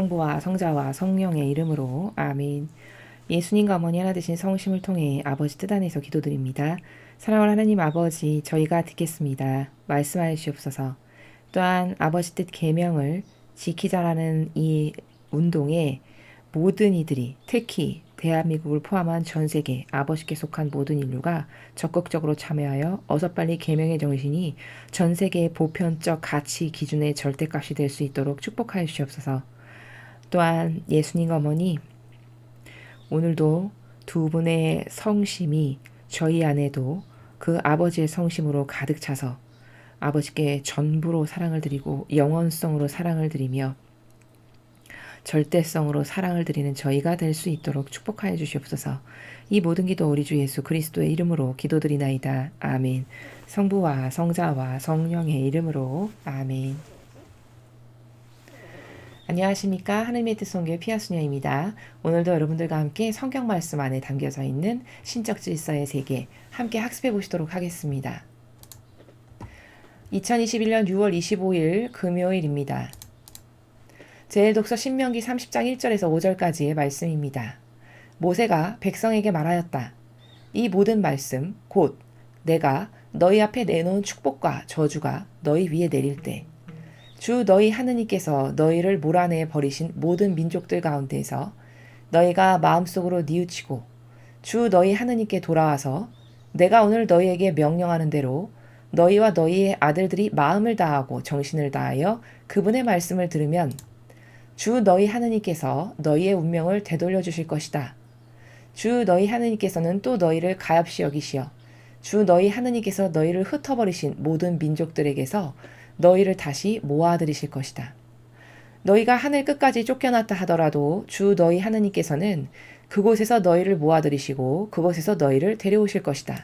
성부와 성자와 성령의 이름으로 아멘. 예수님과 어머니 하나 되신 성심을 통해 아버지 뜻 안에서 기도드립니다. 사랑하는 하나님 아버지, 저희가 듣겠습니다. 말씀하여 주옵소서. 또한 아버지 뜻 계명을 지키자라는 이 운동에 모든 이들이, 특히 대한민국을 포함한 전 세계 아버지께 속한 모든 인류가 적극적으로 참여하여 어서 빨리 계명의 정신이 전 세계의 보편적 가치 기준의 절대값이 될 수 있도록 축복하여 주시옵소서. 또한 예수님과 어머니, 오늘도 두 분의 성심이 저희 안에도 그 아버지의 성심으로 가득 차서 아버지께 전부로 사랑을 드리고 영원성으로 사랑을 드리며 절대성으로 사랑을 드리는 저희가 될 수 있도록 축복하여 주시옵소서. 이 모든 기도 우리 주 예수 그리스도의 이름으로 기도드리나이다. 아멘. 성부와 성자와 성령의 이름으로 아멘. 안녕하십니까. 하늘의 뜻 선교의 피아수녀입니다. 오늘도 여러분들과 함께 성경 말씀 안에 담겨져 있는 신적 질서의 세계 함께 학습해 보시도록 하겠습니다. 2021년 6월 25일 금요일입니다. 제1독서 신명기 30장 1절에서 5절까지의 말씀입니다. 모세가 백성에게 말하였다. 이 모든 말씀 곧 내가 너희 앞에 내놓은 축복과 저주가 너희 위에 내릴 때 주 너희 하느님께서 너희를 몰아내 버리신 모든 민족들 가운데에서 너희가 마음속으로 뉘우치고 주 너희 하느님께 돌아와서 내가 오늘 너희에게 명령하는 대로 너희와 너희의 아들들이 마음을 다하고 정신을 다하여 그분의 말씀을 들으면 주 너희 하느님께서 너희의 운명을 되돌려 주실 것이다. 주 너희 하느님께서는 또 너희를 가엾이 여기시어 주 너희 하느님께서 너희를 흩어버리신 모든 민족들에게서 너희를 다시 모아들이실 것이다. 너희가 하늘 끝까지 쫓겨났다 하더라도 주 너희 하느님께서는 그곳에서 너희를 모아들이시고 그곳에서 너희를 데려오실 것이다.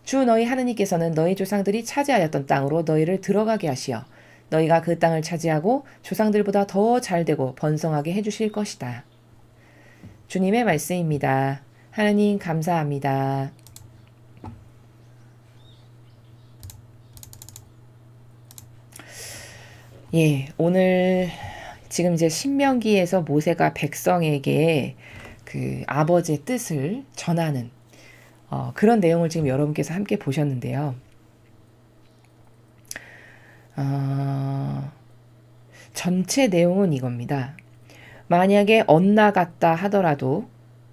주 너희 하느님께서는 너희 조상들이 차지하였던 땅으로 너희를 들어가게 하시어 너희가 그 땅을 차지하고 조상들보다 더 잘되고 번성하게 해주실 것이다. 주님의 말씀입니다. 하나님 감사합니다. 오늘 지금 이제 신명기에서 모세가 백성에게 그 아버지의 뜻을 전하는 그런 내용을 지금 여러분께서 함께 보셨는데요. 전체 내용은 이겁니다. 만약에 엇나갔다 하더라도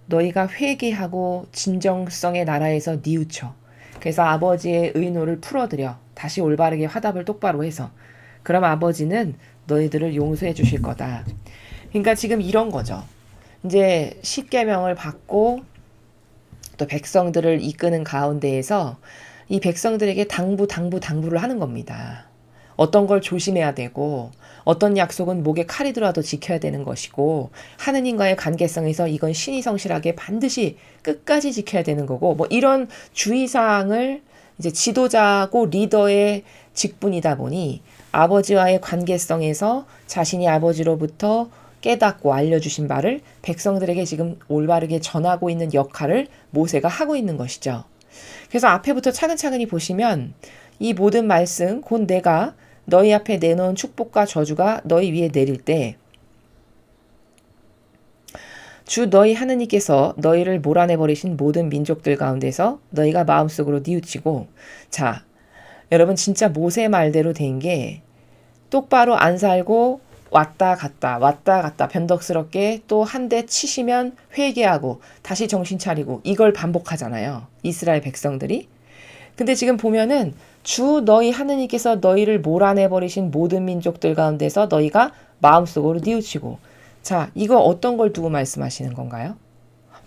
너희가 회개하고 진정성의 나라에서 뉘우쳐. 그래서 아버지의 의노를 풀어드려 다시 올바르게 화답을 똑바로 해서 그럼 아버지는 너희들을 용서해 주실 거다. 그러니까 지금 이런 거죠. 이제 십계명을 받고 또 백성들을 이끄는 가운데에서 이 백성들에게 당부를 하는 겁니다. 어떤 걸 조심해야 되고 어떤 약속은 목에 칼이 들어와도 지켜야 되는 것이고 하느님과의 관계성에서 이건 신이 성실하게 반드시 끝까지 지켜야 되는 거고 뭐 이런 주의사항을 이제 지도자고 리더의 직분이다 보니 아버지와의 관계성에서 자신이 아버지로부터 깨닫고 알려주신 바를 백성들에게 지금 올바르게 전하고 있는 역할을 모세가 하고 있는 것이죠. 그래서 앞에부터 차근차근히 보시면 이 모든 말씀 곧 내가 너희 앞에 내놓은 축복과 저주가 너희 위에 내릴 때 주 너희 하느님께서 너희를 몰아내버리신 모든 민족들 가운데서 너희가 마음속으로 뉘우치고 자 여러분 진짜 모세 말대로 된 게 똑바로 안 살고 왔다 갔다 변덕스럽게 또 한 대 치시면 회개하고 다시 정신 차리고 이걸 반복하잖아요. 이스라엘 백성들이. 근데 지금 보면은 주 너희 하느님께서 너희를 몰아내버리신 모든 민족들 가운데서 너희가 마음속으로 뉘우치고 자 이거 어떤 걸 두고 말씀하시는 건가요?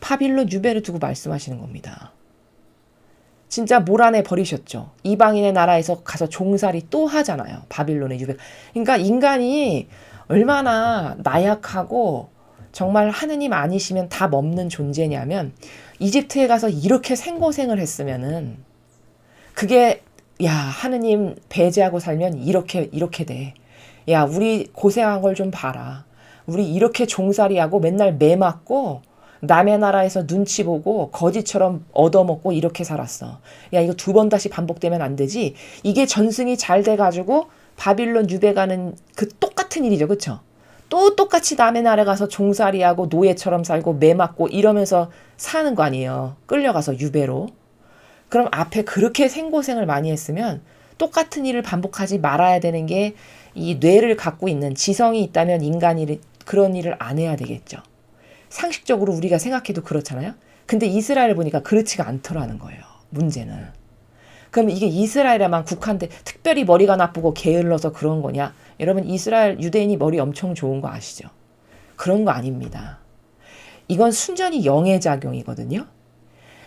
바빌론 유배를 두고 말씀하시는 겁니다. 진짜 몰아내 버리셨죠. 이방인의 나라에서 가서 종살이 또 하잖아요. 바빌론의 유배. 그러니까 인간이 얼마나 나약하고 정말 하느님 아니시면 답 없는 존재냐면 이집트에 가서 이렇게 생고생을 했으면은 그게 야 하느님 배제하고 살면 이렇게 돼. 야 우리 고생한 걸 좀 봐라. 우리 이렇게 종살이하고 맨날 매 맞고 남의 나라에서 눈치 보고 거지처럼 얻어먹고 이렇게 살았어. 야 이거 두 번 다시 반복되면 안 되지. 이게 전승이 잘 돼가지고 바빌론 유배 가는 그 똑같은 일이죠. 그쵸? 또 똑같이 남의 나라 가서 종살이하고 노예처럼 살고 매 맞고 이러면서 사는 거 아니에요. 끌려가서 유배로. 그럼 앞에 그렇게 생고생을 많이 했으면 똑같은 일을 반복하지 말아야 되는 게 이 뇌를 갖고 있는 지성이 있다면 인간이 그런 일을 안 해야 되겠죠. 상식적으로 우리가 생각해도 그렇잖아요. 근데 이스라엘을 보니까 그렇지가 않더라는 거예요. 문제는. 그럼 이게 이스라엘에만 국한돼 특별히 머리가 나쁘고 게을러서 그런 거냐? 여러분 이스라엘 유대인이 머리 엄청 좋은 거 아시죠? 그런 거 아닙니다. 이건 순전히 영의 작용이거든요.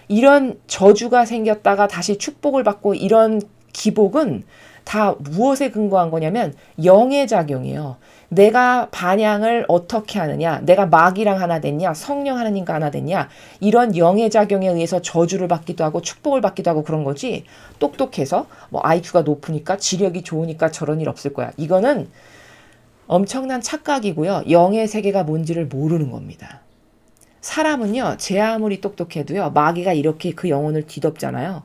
이런 저주가 생겼다가 다시 축복을 받고 이런 기복은 다 무엇에 근거한 거냐면 영의 작용이에요. 내가 반향을 어떻게 하느냐, 내가 마귀랑 하나 됐냐, 성령 하나님과 하나 됐냐, 이런 영의 작용에 의해서 저주를 받기도 하고 축복을 받기도 하고 그런 거지. 똑똑해서 뭐 IQ가 높으니까 지력이 좋으니까 저런 일 없을 거야. 이거는 엄청난 착각이고요. 영의 세계가 뭔지를 모르는 겁니다. 사람은요, 제 아무리 똑똑해도요, 마귀가 이렇게 그 영혼을 뒤덮잖아요.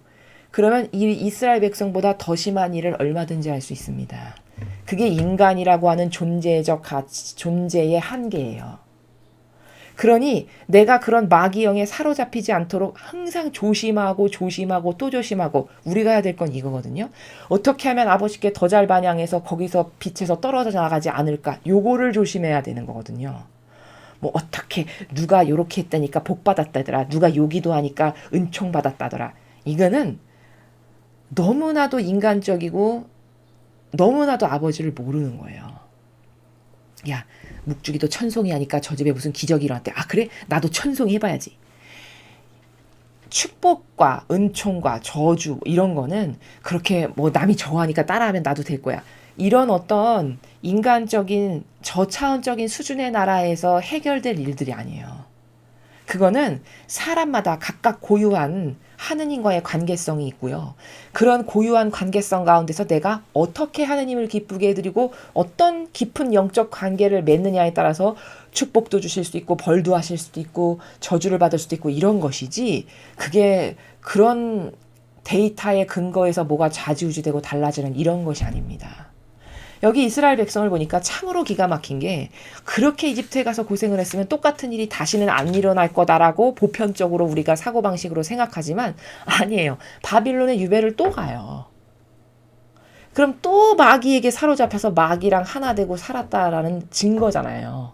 그러면 이 이스라엘 백성보다 더 심한 일을 얼마든지 할 수 있습니다. 그게 인간이라고 하는 존재적 가치, 존재의 한계예요. 그러니 내가 그런 마귀영에 사로잡히지 않도록 항상 조심하고 조심하고 또 조심하고 우리가 해야 될 건 이거거든요. 어떻게 하면 아버지께 더 잘 반향해서 거기서 빛에서 떨어져 나가지 않을까? 요거를 조심해야 되는 거거든요. 뭐 어떻게 누가 요렇게 했다니까 복 받았다더라. 누가 요 기도하니까 은총 받았다더라. 이거는 너무나도 인간적이고 너무나도 아버지를 모르는 거예요. 야, 묵주기도 천송이 하니까 저 집에 무슨 기적이 일어났대. 아, 그래? 나도 천송이 해봐야지. 축복과 은총과 저주 이런 거는 그렇게 뭐 남이 저하니까 따라하면 나도 될 거야. 이런 어떤 인간적인 저차원적인 수준의 나라에서 해결될 일들이 아니에요. 그거는 사람마다 각각 고유한 하느님과의 관계성이 있고요. 그런 고유한 관계성 가운데서 내가 어떻게 하느님을 기쁘게 해드리고 어떤 깊은 영적 관계를 맺느냐에 따라서 축복도 주실 수 있고 벌도 하실 수도 있고 저주를 받을 수도 있고 이런 것이지 그게 그런 데이터에 근거해서 뭐가 좌지우지되고 달라지는 이런 것이 아닙니다. 여기 이스라엘 백성을 보니까 참으로 기가 막힌 게 그렇게 이집트에 가서 고생을 했으면 똑같은 일이 다시는 안 일어날 거다라고 보편적으로 우리가 사고방식으로 생각하지만 아니에요. 바빌론의 유배를 또 가요. 그럼 또 마귀에게 사로잡혀서 마귀랑 하나 되고 살았다라는 증거잖아요.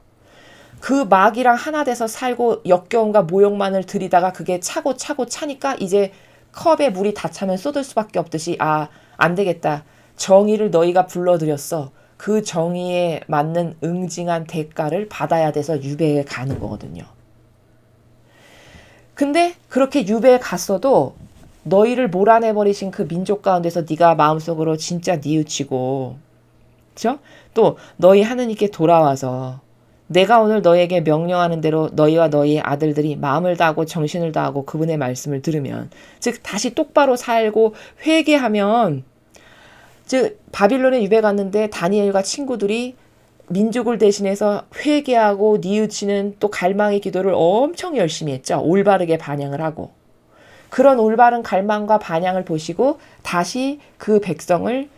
그 마귀랑 하나 돼서 살고 역겨움과 모욕만을 들이다가 그게 차고 차니까 이제 컵에 물이 다 차면 쏟을 수밖에 없듯이 아, 안 되겠다. 정의를 너희가 불러들였어. 그 정의에 맞는 응징한 대가를 받아야 돼서 유배에 가는 거거든요. 근데 그렇게 유배에 갔어도 너희를 몰아내버리신 그 민족 가운데서 네가 마음속으로 진짜 뉘우치고 그렇죠? 또 너희 하느님께 돌아와서 내가 오늘 너희에게 명령하는 대로 너희와 너희의 아들들이 마음을 다하고 정신을 다하고 그분의 말씀을 들으면 즉 다시 똑바로 살고 회개하면 즉 바빌론에 유배 갔는데 다니엘과 친구들이 민족을 대신해서 회개하고 뉘우치는 또 갈망의 기도를 엄청 열심히 했죠. 올바르게 반향을 하고. 그런 올바른 갈망과 반향을 보시고 다시 그 백성을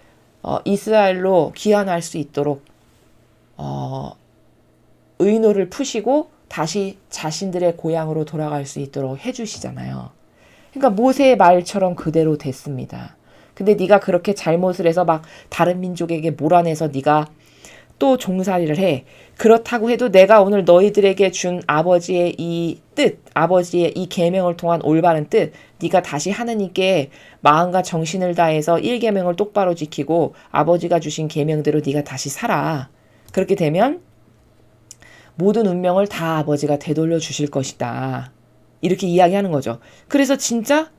이스라엘로 귀환할 수 있도록 의노를 푸시고 다시 자신들의 고향으로 돌아갈 수 있도록 해주시잖아요. 그러니까 모세의 말처럼 그대로 됐습니다. 근데 네가 그렇게 잘못을 해서 막 다른 민족에게 몰아내서 네가 또 종살이를 해. 그렇다고 해도 내가 오늘 너희들에게 준 아버지의 이 뜻, 아버지의 이 계명을 통한 올바른 뜻, 네가 다시 하느님께 마음과 정신을 다해서 1계명을 똑바로 지키고 아버지가 주신 계명대로 네가 다시 살아. 그렇게 되면 모든 운명을 다 아버지가 되돌려 주실 것이다. 이렇게 이야기하는 거죠. 그래서 진짜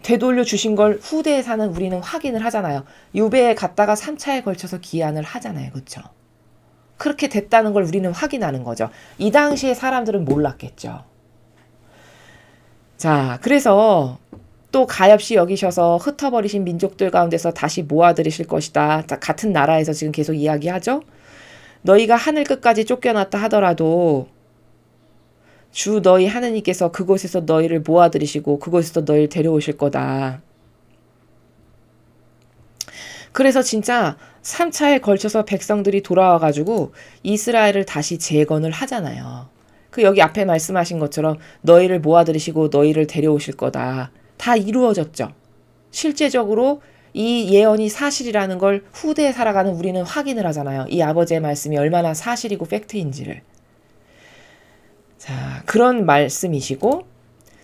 되돌려 주신 걸 후대에 사는 우리는 확인을 하잖아요. 유배에 갔다가 3차에 걸쳐서 기한을 하잖아요. 그렇죠? 그렇게 됐다는 걸 우리는 확인하는 거죠. 이 당시에 사람들은 몰랐겠죠. 자, 그래서 또 가엾이 여기셔서 흩어버리신 민족들 가운데서 다시 모아들이실 것이다. 같은 나라에서 지금 계속 이야기하죠. 너희가 하늘 끝까지 쫓겨났다 하더라도 주 너희 하느님께서 그곳에서 너희를 모아들이시고 그곳에서 너희를 데려오실 거다. 그래서 진짜 3차에 걸쳐서 백성들이 돌아와가지고 이스라엘을 다시 재건을 하잖아요. 그 여기 앞에 말씀하신 것처럼 너희를 모아들이시고 너희를 데려오실 거다. 다 이루어졌죠. 실제적으로 이 예언이 사실이라는 걸 후대에 살아가는 우리는 확인을 하잖아요. 이 아버지의 말씀이 얼마나 사실이고 팩트인지를. 자, 그런 말씀이시고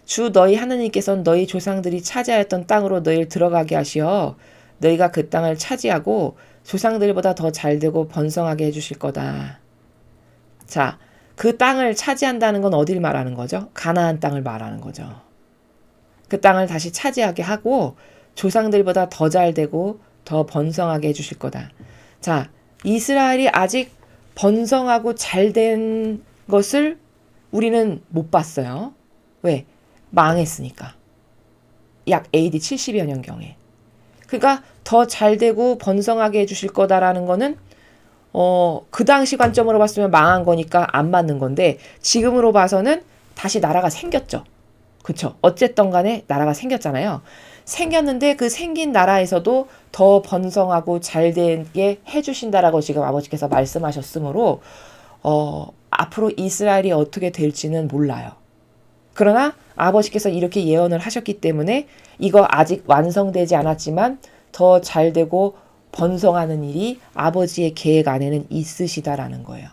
주 너희 하나님께서는 너희 조상들이 차지하였던 땅으로 너희를 들어가게 하시어 너희가 그 땅을 차지하고 조상들보다 더 잘되고 번성하게 해주실 거다. 자, 그 땅을 차지한다는 건 어딜 말하는 거죠? 가나안 땅을 말하는 거죠. 그 땅을 다시 차지하게 하고 조상들보다 더 잘되고 더 번성하게 해주실 거다. 자, 이스라엘이 아직 번성하고 잘된 것을 우리는 못 봤어요. 왜? 망했으니까. 약 AD 70여 년경에. 그러니까 더 잘되고 번성하게 해주실 거다라는 거는 그 당시 관점으로 봤으면 망한 거니까 안 맞는 건데 지금으로 봐서는 다시 나라가 생겼죠. 그쵸? 어쨌든 간에 나라가 생겼잖아요. 생겼는데 그 생긴 나라에서도 더 번성하고 잘되게 해주신다라고 지금 아버지께서 말씀하셨으므로 앞으로 이스라엘이 어떻게 될지는 몰라요. 그러나 아버지께서 이렇게 예언을 하셨기 때문에 이거 아직 완성되지 않았지만 더 잘되고 번성하는 일이 아버지의 계획 안에는 있으시다라는 거예요.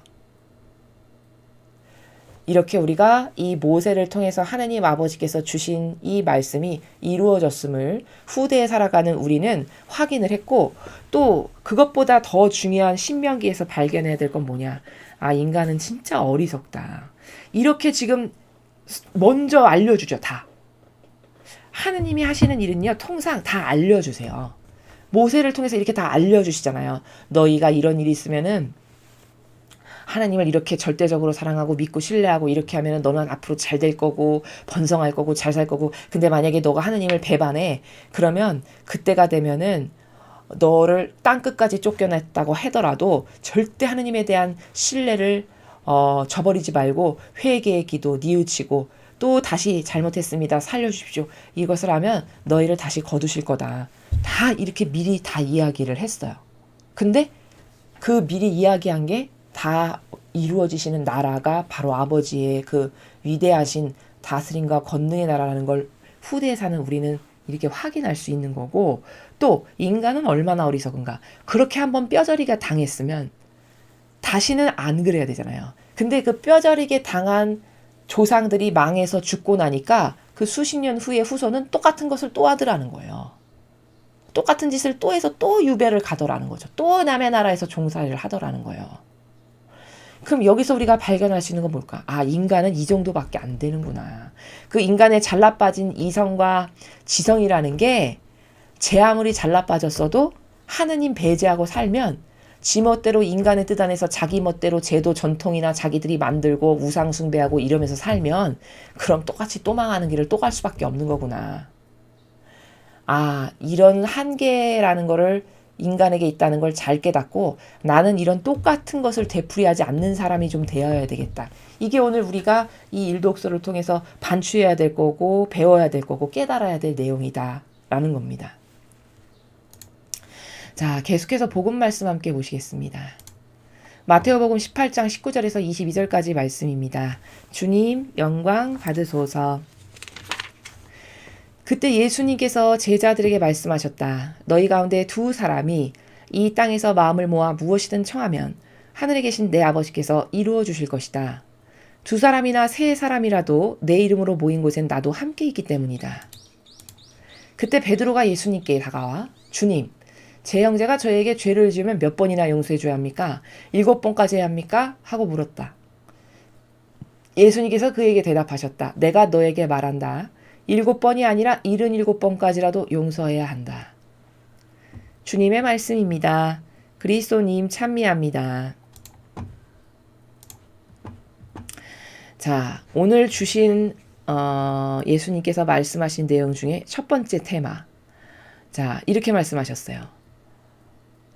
이렇게 우리가 이 모세를 통해서 하느님 아버지께서 주신 이 말씀이 이루어졌음을 후대에 살아가는 우리는 확인을 했고 또 그것보다 더 중요한 신명기에서 발견해야 될 건 뭐냐. 아, 인간은 진짜 어리석다. 이렇게 지금 먼저 알려주죠. 다. 하느님이 하시는 일은요. 통상 다 알려주세요. 모세를 통해서 이렇게 다 알려주시잖아요. 너희가 이런 일이 있으면은 하나님을 이렇게 절대적으로 사랑하고 믿고 신뢰하고 이렇게 하면 너는 앞으로 잘 될 거고 번성할 거고 잘 살 거고 근데 만약에 너가 하나님을 배반해 그러면 그때가 되면은 너를 땅끝까지 쫓겨냈다고 하더라도 절대 하나님에 대한 신뢰를 저버리지 말고 회개의 기도 뉘우치고 또 다시 잘못했습니다. 살려주십시오. 이것을 하면 너희를 다시 거두실 거다. 다 이렇게 미리 다 이야기를 했어요. 근데 그 미리 이야기한 게 다 이루어지시는 나라가 바로 아버지의 그 위대하신 다스림과 권능의 나라라는 걸 후대에 사는 우리는 이렇게 확인할 수 있는 거고 또 인간은 얼마나 어리석은가. 그렇게 한번 뼈저리가 당했으면 다시는 안 그래야 되잖아요. 근데 그 뼈저리게 당한 조상들이 망해서 죽고 나니까 그 수십 년 후에 후손은 똑같은 것을 또 하더라는 거예요. 똑같은 짓을 또 해서 또 유배를 가더라는 거죠. 또 남의 나라에서 종살이를 하더라는 거예요. 그럼 여기서 우리가 발견할 수 있는 건 뭘까? 아, 인간은 이 정도밖에 안 되는구나. 그 인간의 잘나빠진 이성과 지성이라는 게 제 아무리 잘나빠졌어도 하느님 배제하고 살면 지 멋대로 인간의 뜻 안에서 자기 멋대로 제도 전통이나 자기들이 만들고 우상 숭배하고 이러면서 살면 그럼 똑같이 또 망하는 길을 또 갈 수밖에 없는 거구나. 아, 이런 한계라는 거를 인간에게 있다는 걸 잘 깨닫고 나는 이런 똑같은 것을 되풀이하지 않는 사람이 좀 되어야 되겠다. 이게 오늘 우리가 이 일독서를 통해서 반추해야 될 거고 배워야 될 거고 깨달아야 될 내용이다 라는 겁니다. 자, 계속해서 복음 말씀 함께 보시겠습니다. 마태오복음 18장 19절에서 22절까지 말씀입니다. 주님 영광 받으소서. 그때 예수님께서 제자들에게 말씀하셨다. 너희 가운데 두 사람이 이 땅에서 마음을 모아 무엇이든 청하면 하늘에 계신 내 아버지께서 이루어 주실 것이다. 두 사람이나 세 사람이라도 내 이름으로 모인 곳엔 나도 함께 있기 때문이다. 그때 베드로가 예수님께 다가와 주님, 제 형제가 저에게 죄를 지으면 몇 번이나 용서해 줘야 합니까? 7번까지 해야 합니까? 하고 물었다. 예수님께서 그에게 대답하셨다. 내가 너에게 말한다. 7번이 아니라 77번까지라도 용서해야 한다. 주님의 말씀입니다. 그리스도님 찬미합니다. 자, 오늘 주신 예수님께서 말씀하신 내용 중에 첫 번째 테마. 자, 이렇게 말씀하셨어요.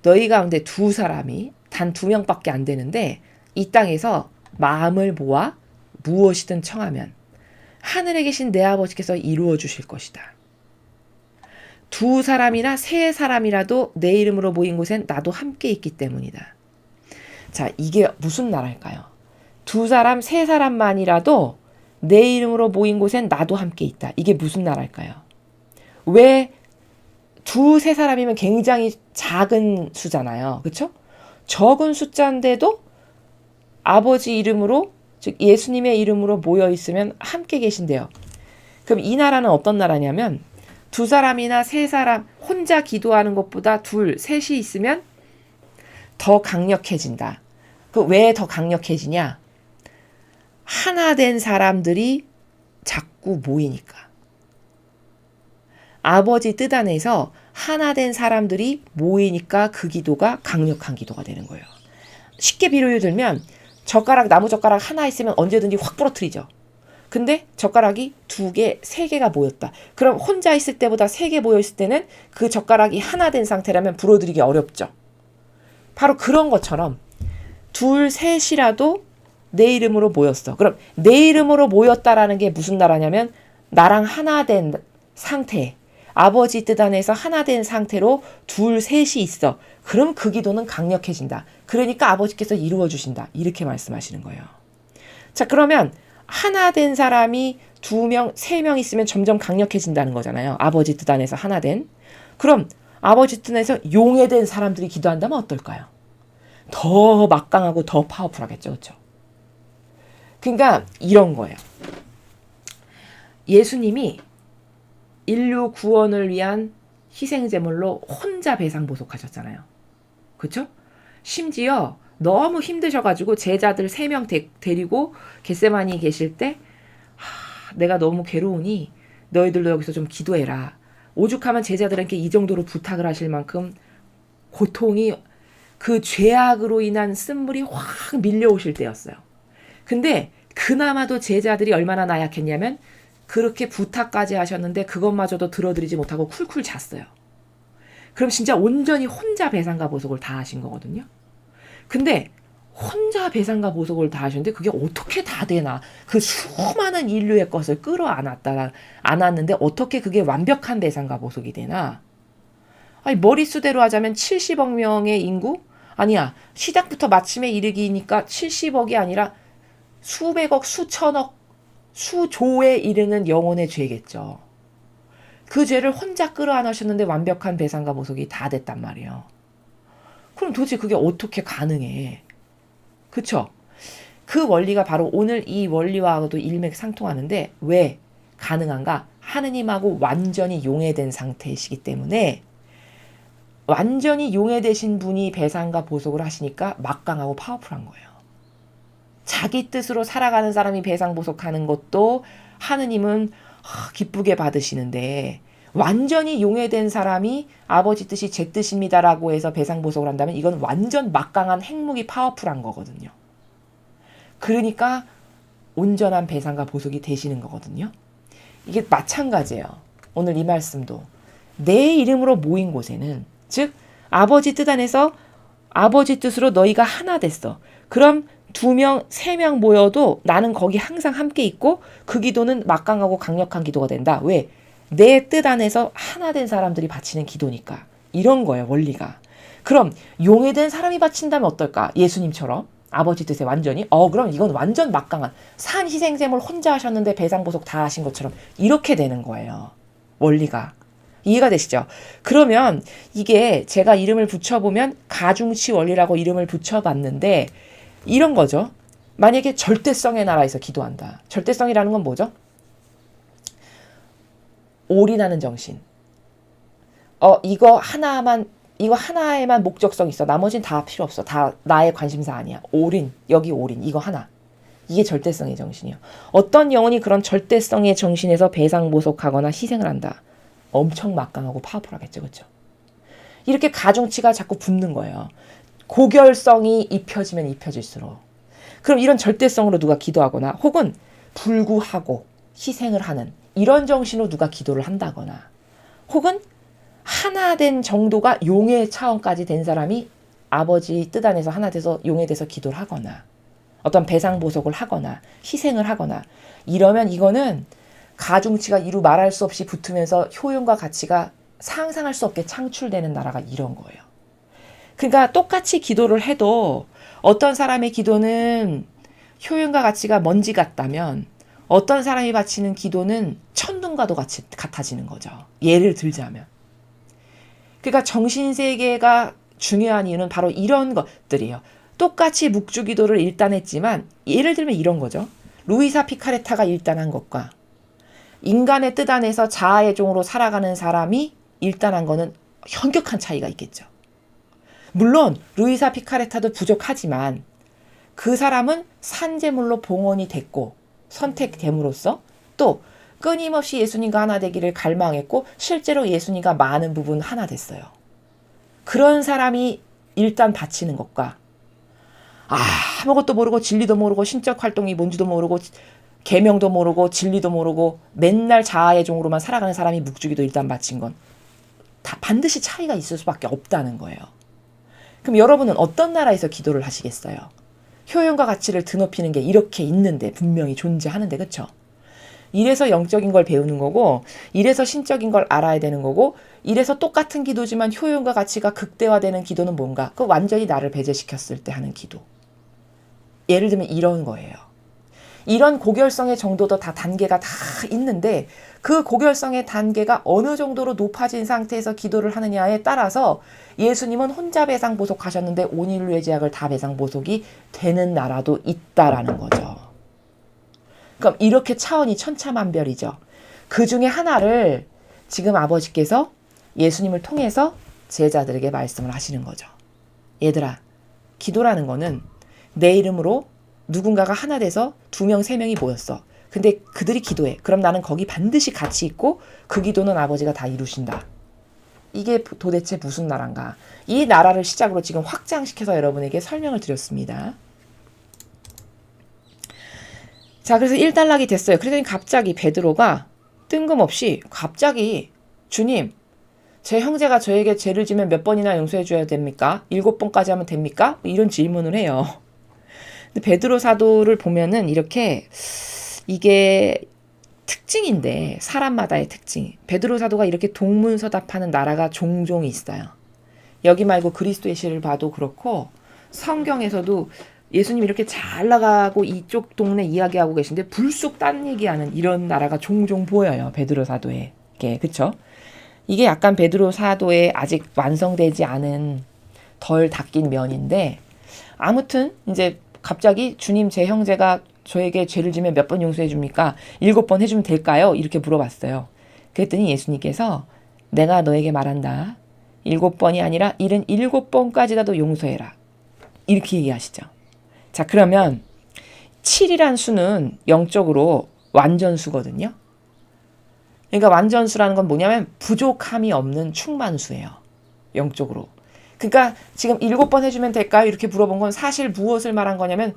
너희 가운데 두 사람이 단 2명밖에 안 되는데 이 땅에서 마음을 모아 무엇이든 청하면 하늘에 계신 내 아버지께서 이루어 주실 것이다. 두 사람이나 세 사람이라도 내 이름으로 모인 곳엔 나도 함께 있기 때문이다. 자, 이게 무슨 나라일까요? 두 사람, 세 사람만이라도 내 이름으로 모인 곳엔 나도 함께 있다. 이게 무슨 나라일까요? 왜 두세 사람이면 굉장히 작은 수잖아요. 그렇죠? 적은 숫자인데도 아버지 이름으로, 즉 예수님의 이름으로 모여 있으면 함께 계신대요. 그럼 이 나라는 어떤 나라냐면 두 사람이나 세 사람 혼자 기도하는 것보다 둘, 셋이 있으면 더 강력해진다. 그 왜 더 강력해지냐? 하나 된 사람들이 자꾸 모이니까. 아버지 뜻 안에서 하나 된 사람들이 모이니까 그 기도가 강력한 기도가 되는 거예요. 쉽게 비유를 들면 나무 젓가락 하나 있으면 언제든지 확 부러뜨리죠. 근데 젓가락이 2개, 3개가 모였다. 그럼 혼자 있을 때보다 3개 모여있을 때는 그 젓가락이 하나 된 상태라면 부러뜨리기 어렵죠. 바로 그런 것처럼 둘, 셋이라도 내 이름으로 모였어. 그럼 내 이름으로 모였다라는 게 무슨 나라냐면 나랑 하나 된 상태, 아버지 뜻 안에서 하나 된 상태로 둘, 셋이 있어. 그럼 그 기도는 강력해진다. 그러니까 아버지께서 이루어주신다. 이렇게 말씀하시는 거예요. 자, 그러면 하나 된 사람이 2명, 3명 있으면 점점 강력해진다는 거잖아요. 아버지 뜻 안에서 하나 된. 그럼 아버지 뜻 안에서 용해된 사람들이 기도한다면 어떨까요? 더 막강하고 더 파워풀하겠죠. 그렇죠? 그러니까 이런 거예요. 예수님이 인류 구원을 위한 희생제물로 혼자 배상보속하셨잖아요. 그렇죠? 심지어 너무 힘드셔가지고 제자들 3명 데리고 겟세마니 계실 때 내가 너무 괴로우니 너희들도 여기서 좀 기도해라. 오죽하면 제자들에게 이 정도로 부탁을 하실 만큼 고통이 그 죄악으로 인한 쓴물이 확 밀려오실 때였어요. 근데 그나마도 제자들이 얼마나 나약했냐면 그렇게 부탁까지 하셨는데 그것마저도 들어드리지 못하고 쿨쿨 잤어요. 그럼 진짜 온전히 혼자 배상과 보속을 다 하신 거거든요. 근데 혼자 배상과 보속을 다 하셨는데 그게 어떻게 다 되나? 그 수많은 인류의 것을 안았는데 어떻게 그게 완벽한 배상과 보속이 되나? 아니, 머릿수대로 하자면 70억 명의 인구? 아니야. 시작부터 마침에 이르기니까 70억이 아니라 수백억, 수천억, 수조에 이르는 영혼의 죄겠죠. 그 죄를 혼자 끌어안으셨는데 완벽한 배상과 보속이 다 됐단 말이에요. 그럼 도대체 그게 어떻게 가능해? 그쵸? 그 원리가 바로 오늘 이 원리와도 일맥상통하는데 왜 가능한가? 하느님하고 완전히 용해된 상태이시기 때문에 완전히 용해되신 분이 배상과 보속을 하시니까 막강하고 파워풀한 거예요. 자기 뜻으로 살아가는 사람이 배상보속하는 것도 하느님은 기쁘게 받으시는데 완전히 용해된 사람이 아버지 뜻이 제 뜻입니다라고 해서 배상보속을 한다면 이건 완전 막강한 핵무기 파워풀한 거거든요. 그러니까 온전한 배상과 보속이 되시는 거거든요. 이게 마찬가지예요. 오늘 이 말씀도 내 이름으로 모인 곳에는 즉 아버지 뜻 안에서 아버지 뜻으로 너희가 하나 됐어. 그럼 2명, 3명 모여도 나는 거기 항상 함께 있고 그 기도는 막강하고 강력한 기도가 된다. 왜? 내 뜻 안에서 하나 된 사람들이 바치는 기도니까. 이런 거예요, 원리가. 그럼 용해된 사람이 바친다면 어떨까? 예수님처럼 아버지 뜻에 완전히 그럼 이건 완전 막강한 산 희생제물 혼자 하셨는데 배상보속 다 하신 것처럼 이렇게 되는 거예요. 원리가. 이해가 되시죠? 그러면 이게 제가 이름을 붙여보면 가중치 원리라고 이름을 붙여봤는데 이런 거죠. 만약에 절대성의 나라에서 기도한다. 절대성이라는 건 뭐죠? 올인하는 정신. 이거 하나에만 목적성 있어. 나머지는 다 필요 없어. 다 나의 관심사 아니야. 올인, 여기 올인, 이거 하나. 이게 절대성의 정신이에요. 어떤 영혼이 그런 절대성의 정신에서 배상보속하거나 희생을 한다. 엄청 막강하고 파워풀하겠죠. 그렇죠? 이렇게 가중치가 자꾸 붙는 거예요. 고결성이 입혀지면 입혀질수록. 그럼 이런 절대성으로 누가 기도하거나 혹은 불구하고 희생을 하는 이런 정신으로 누가 기도를 한다거나 혹은 하나 된 정도가 용의 차원까지 된 사람이 아버지 뜻 안에서 하나 돼서 용에 대해서 기도를 하거나 어떤 배상보속을 하거나 희생을 하거나 이러면 이거는 가중치가 이루 말할 수 없이 붙으면서 효용과 가치가 상상할 수 없게 창출되는 나라가 이런 거예요. 그러니까 똑같이 기도를 해도 어떤 사람의 기도는 효용과 가치가 먼지 같다면 어떤 사람이 바치는 기도는 천둥과도 같아지는 거죠. 예를 들자면. 그러니까 정신세계가 중요한 이유는 바로 이런 것들이에요. 똑같이 묵주기도를 일단했지만 예를 들면 이런 거죠. 루이사 피카레타가 일단한 것과 인간의 뜻 안에서 자아의 종으로 살아가는 사람이 일단한 거는 현격한 차이가 있겠죠. 물론 루이사 피카레타도 부족하지만 그 사람은 산재물로 봉헌이 됐고 선택됨으로써 또 끊임없이 예수님과 하나 되기를 갈망했고 실제로 예수님과 많은 부분 하나 됐어요. 그런 사람이 일단 바치는 것과 아무것도 모르고 진리도 모르고 신적 활동이 뭔지도 모르고 계명도 모르고 진리도 모르고 맨날 자아의 종으로만 살아가는 사람이 묵주기도 일단 바친 건 다 반드시 차이가 있을 수밖에 없다는 거예요. 그럼 여러분은 어떤 나라에서 기도를 하시겠어요? 효용과 가치를 드높이는 게 이렇게 있는데 분명히 존재하는데 그쵸? 이래서 영적인 걸 배우는 거고 이래서 신적인 걸 알아야 되는 거고 이래서 똑같은 기도지만 효용과 가치가 극대화되는 기도는 뭔가? 그 완전히 나를 배제시켰을 때 하는 기도. 예를 들면 이런 거예요. 이런 고결성의 정도도 다 단계가 다 있는데 그 고결성의 단계가 어느 정도로 높아진 상태에서 기도를 하느냐에 따라서 예수님은 혼자 배상보속하셨는데 온 인류의 죄악을 다 배상보속이 되는 나라도 있다라는 거죠. 그럼 이렇게 차원이 천차만별이죠. 그 중에 하나를 지금 아버지께서 예수님을 통해서 제자들에게 말씀을 하시는 거죠. 얘들아, 기도라는 거는 내 이름으로 누군가가 하나 돼서 2명, 3명이 모였어. 근데 그들이 기도해. 그럼 나는 거기 반드시 같이 있고 그 기도는 아버지가 다 이루신다. 이게 도대체 무슨 나라인가? 이 나라를 시작으로 지금 확장시켜서 여러분에게 설명을 드렸습니다. 자, 그래서 1단락이 됐어요. 그러더니 갑자기 베드로가 뜬금없이 갑자기 주님, 제 형제가 저에게 죄를 지면 몇 번이나 용서해 줘야 됩니까? 7번까지 하면 됩니까? 이런 질문을 해요. 근데 베드로 사도를 보면은 이렇게 이게 특징인데 사람마다의 특징. 베드로 사도가 이렇게 동문서답하는 나라가 종종 있어요. 여기 말고 그리스도의 시를 봐도 그렇고 성경에서도 예수님 이렇게 잘 나가고 이쪽 동네 이야기하고 계신데 불쑥 딴 얘기하는 이런 나라가 종종 보여요. 베드로 사도에게. 그쵸? 이게 약간 베드로 사도의 아직 완성되지 않은 덜 닦인 면인데 아무튼 이제 갑자기 주님 제 형제가 저에게 죄를 지면 몇 번 용서해 줍니까? 7번 해주면 될까요? 이렇게 물어봤어요. 그랬더니 예수님께서 내가 너에게 말한다. 7번이 아니라 77번까지라도 용서해라. 이렇게 얘기하시죠. 자, 그러면 7이란 수는 영적으로 완전수거든요. 그러니까 완전수라는 건 뭐냐면 부족함이 없는 충만수예요. 영적으로. 그러니까 지금 7번 해주면 될까요? 이렇게 물어본 건 사실 무엇을 말한 거냐면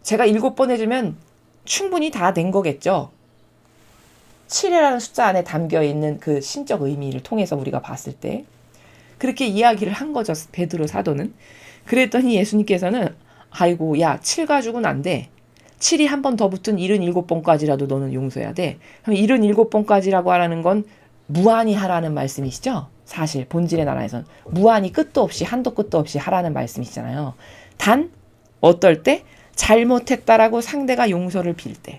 제가 7번 해주면 충분히 다 된 거겠죠. 7이라는 숫자 안에 담겨있는 그 신적 의미를 통해서 우리가 봤을 때 그렇게 이야기를 한 거죠. 베드로 사도는. 그랬더니 예수님께서는 아이고 야 7 가지고는 안 돼. 7이 한 번 더 붙은 77번까지라도 너는 용서해야 돼. 그럼 77번까지라고 하라는 건 무한히 하라는 말씀이시죠? 사실 본질의 나라에선 무한히 끝도 없이 한도 끝도 없이 하라는 말씀이시잖아요. 단 어떨 때? 잘못했다라고 상대가 용서를 빌 때.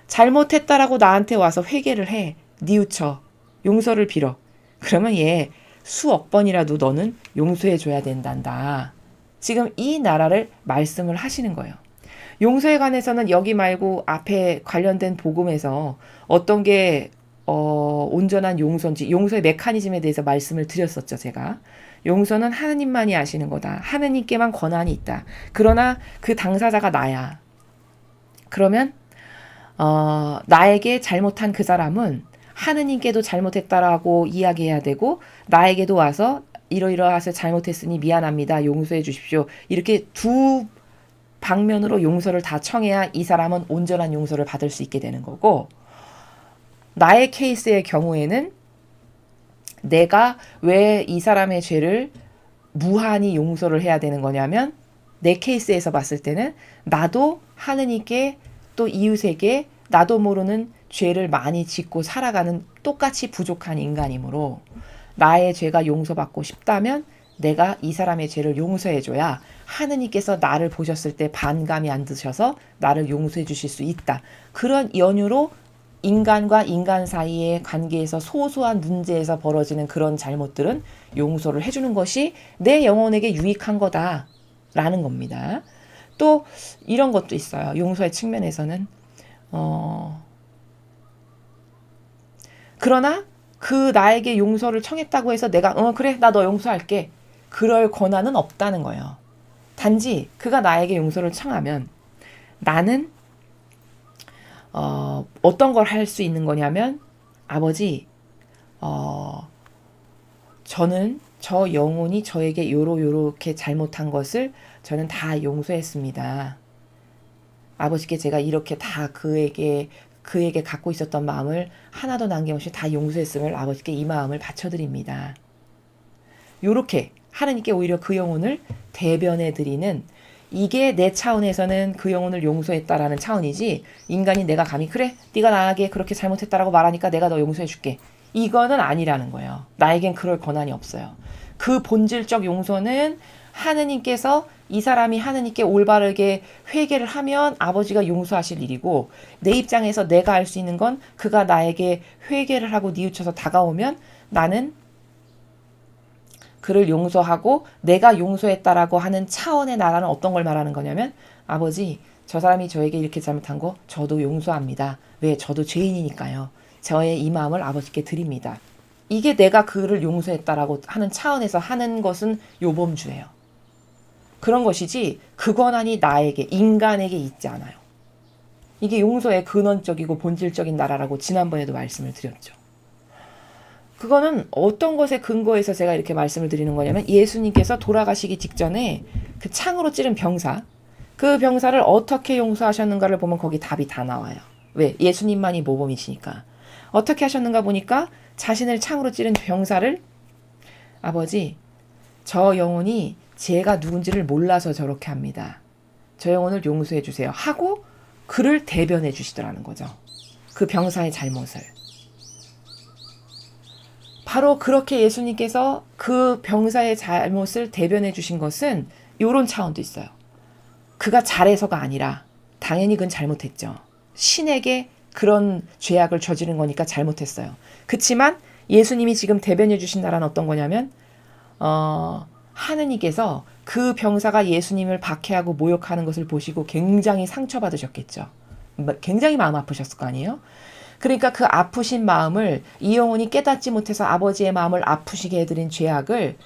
잘못했다라고 나한테 와서 회개를 해. 뉘우쳐. 용서를 빌어. 그러면 얘 수억 번이라도 너는 용서해 줘야 된단다. 지금 이 나라를 말씀을 하시는 거예요. 용서에 관해서는 여기 말고 앞에 관련된 복음에서 어떤 게 온전한 용서인지 용서의 메커니즘에 대해서 말씀을 드렸었죠. 제가. 용서는 하느님만이 아시는 거다. 하느님께만 권한이 있다. 그러나 그 당사자가 나야. 그러면 나에게 잘못한 그 사람은 하느님께도 잘못했다라고 이야기해야 되고 나에게도 와서 이러이러해서 잘못했으니 미안합니다. 용서해 주십시오. 이렇게 두 방면으로 용서를 다 청해야 이 사람은 온전한 용서를 받을 수 있게 되는 거고 나의 케이스의 경우에는 내가 왜 이 사람의 죄를 무한히 용서를 해야 되는 거냐면 내 케이스에서 봤을 때는 나도 하느님께 또 이웃에게 나도 모르는 죄를 많이 짓고 살아가는 똑같이 부족한 인간이므로 나의 죄가 용서받고 싶다면 내가 이 사람의 죄를 용서해줘야 하느님께서 나를 보셨을 때 반감이 안 드셔서 나를 용서해 주실 수 있다. 그런 연유로 인간과 인간 사이의 관계에서 소소한 문제에서 벌어지는 그런 잘못들은 용서를 해주는 것이 내 영혼에게 유익한 거다라는 겁니다. 또 이런 것도 있어요. 용서의 측면에서는 그러나 그 나에게 용서를 청했다고 해서 내가 그래 나 너 용서할게 그럴 권한은 없다는 거예요. 단지 그가 나에게 용서를 청하면 나는 어떤 걸 할 수 있는 거냐면 아버지 저는 저 영혼이 저에게 요렇게 잘못한 것을 저는 다 용서했습니다. 아버지께 제가 이렇게 다 그에게 갖고 있었던 마음을 하나도 남김없이 다 용서했음을 아버지께 이 마음을 바쳐드립니다. 요렇게 하나님께 오히려 그 영혼을 대변해 드리는 이게 내 차원에서는 그 영혼을 용서했다라는 차원이지 인간이 내가 감히 그래 네가 나에게 그렇게 잘못했다라고 말하니까 내가 너 용서해 줄게 이거는 아니라는 거예요. 나에겐 그럴 권한이 없어요. 그 본질적 용서는 하느님께서 이 사람이 하느님께 올바르게 회개를 하면 아버지가 용서하실 일이고 내 입장에서 내가 할 수 있는 건 그가 나에게 회개를 하고 뉘우쳐서 다가오면 나는 그를 용서하고 내가 용서했다라고 하는 차원의 나라는 어떤 걸 말하는 거냐면 아버지 저 사람이 저에게 이렇게 잘못한 거 저도 용서합니다. 왜? 저도 죄인이니까요. 저의 이 마음을 아버지께 드립니다. 이게 내가 그를 용서했다라고 하는 차원에서 하는 것은 요범주예요. 그런 것이지 그 권한이 나에게 인간에게 있지 않아요. 이게 용서의 근원적이고 본질적인 나라라고 지난번에도 말씀을 드렸죠. 그거는 어떤 것에 근거해서 제가 이렇게 말씀을 드리는 거냐면 예수님께서 돌아가시기 직전에 그 창으로 찌른 병사 그 병사를 어떻게 용서하셨는가를 보면 거기 답이 다 나와요. 왜? 예수님만이 모범이시니까. 어떻게 하셨는가 보니까 자신을 창으로 찌른 병사를 아버지 저 영혼이 제가 누군지를 몰라서 저렇게 합니다. 저 영혼을 용서해 주세요. 하고 그를 대변해 주시더라는 거죠. 그 병사의 잘못을. 바로 그렇게 예수님께서 그 병사의 잘못을 대변해 주신 것은 이런 차원도 있어요. 그가 잘해서가 아니라 당연히 그건 잘못했죠. 신에게 그런 죄악을 저지른 거니까 잘못했어요. 그렇지만 예수님이 지금 대변해 주신다라는 어떤 거냐면 하느님께서 그 병사가 예수님을 박해하고 모욕하는 것을 보시고 굉장히 상처받으셨겠죠. 굉장히 마음 아프셨을 거 아니에요? 그러니까 그 아프신 마음을 이 영혼이 깨닫지 못해서 아버지의 마음을 아프시게 해드린 죄악을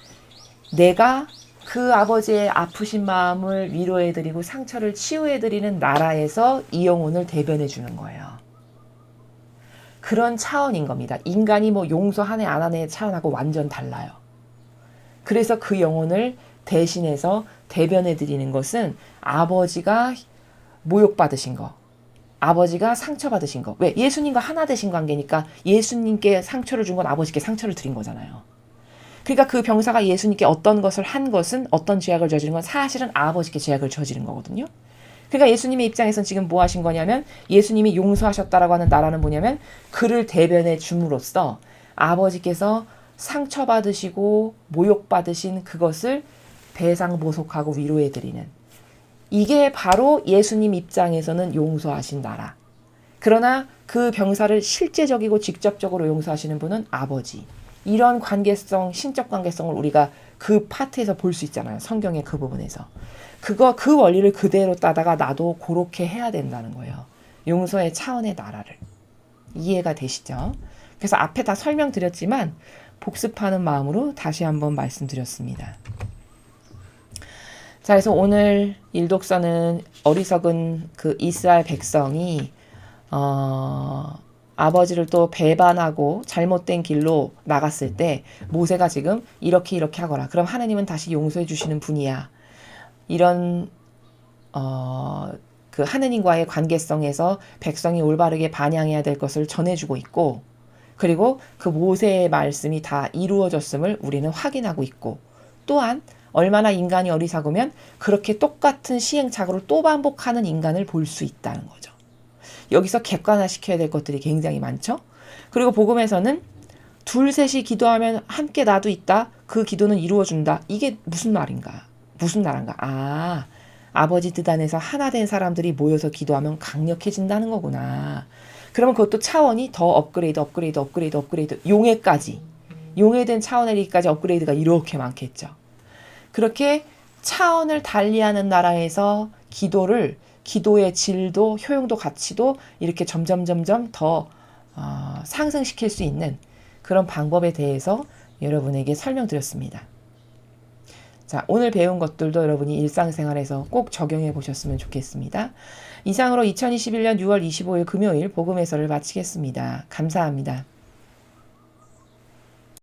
내가 그 아버지의 아프신 마음을 위로해드리고 상처를 치유해드리는 나라에서 이 영혼을 대변해 주는 거예요. 그런 차원인 겁니다. 인간이 뭐 용서하네 안 하네 차원하고 완전 달라요. 그래서 그 영혼을 대신해서 대변해 드리는 것은 아버지가 모욕받으신 거, 아버지가 상처받으신 거. 왜? 예수님과 하나 되신 관계니까 예수님께 상처를 준 건 아버지께 상처를 드린 거잖아요. 그러니까 그 병사가 예수님께 어떤 것을 한 것은 어떤 죄악을 저지른 건 사실은 아버지께 죄악을 저지른 거거든요. 그러니까 예수님의 입장에서는 지금 뭐 하신 거냐면 예수님이 용서하셨다라고 하는 나라는 뭐냐면 그를 대변해 줌으로써 아버지께서 상처받으시고 모욕받으신 그것을 배상보속하고 위로해드리는 이게 바로 예수님 입장에서는 용서하신 나라. 그러나 그 병사를 실제적이고 직접적으로 용서하시는 분은 아버지. 이런 관계성, 신적 관계성을 우리가 그 파트에서 볼 수 있잖아요. 성경의 그 부분에서. 그 원리를 그대로 따다가 나도 그렇게 해야 된다는 거예요. 용서의 차원의 나라를. 이해가 되시죠? 그래서 앞에 다 설명드렸지만 복습하는 마음으로 다시 한번 말씀드렸습니다. 자, 그래서 오늘 일독서는 어리석은 그 이스라엘 백성이 아버지를 또 배반하고 잘못된 길로 나갔을 때 모세가 지금 이렇게 하거라. 그럼 하나님은 다시 용서해 주시는 분이야. 이런 그 하느님과의 관계성에서 백성이 올바르게 반영해야 될 것을 전해주고 있고 그리고 그 모세의 말씀이 다 이루어졌음을 우리는 확인하고 있고 또한 얼마나 인간이 어리석으면 그렇게 똑같은 시행착오를 또 반복하는 인간을 볼 수 있다는 거죠. 여기서 객관화시켜야 될 것들이 굉장히 많죠. 그리고 복음에서는 둘 셋이 기도하면 함께 나도 있다. 그 기도는 이루어준다. 이게 무슨 말인가? 무슨 나라인가? 아버지 뜻 안에서 하나 된 사람들이 모여서 기도하면 강력해진다는 거구나. 그러면 그것도 차원이 더 업그레이드, 용해된 차원에 이르기까지 업그레이드가 이렇게 많겠죠. 그렇게 차원을 달리하는 나라에서 기도의 질도, 효용도, 가치도 이렇게 점점 더 상승시킬 수 있는 그런 방법에 대해서 여러분에게 설명드렸습니다. 자, 오늘 배운 것들도 여러분이 일상생활에서 꼭 적용해 보셨으면 좋겠습니다. 이상으로 2021년 6월 25일 금요일 복음 해설을 마치겠습니다. 감사합니다.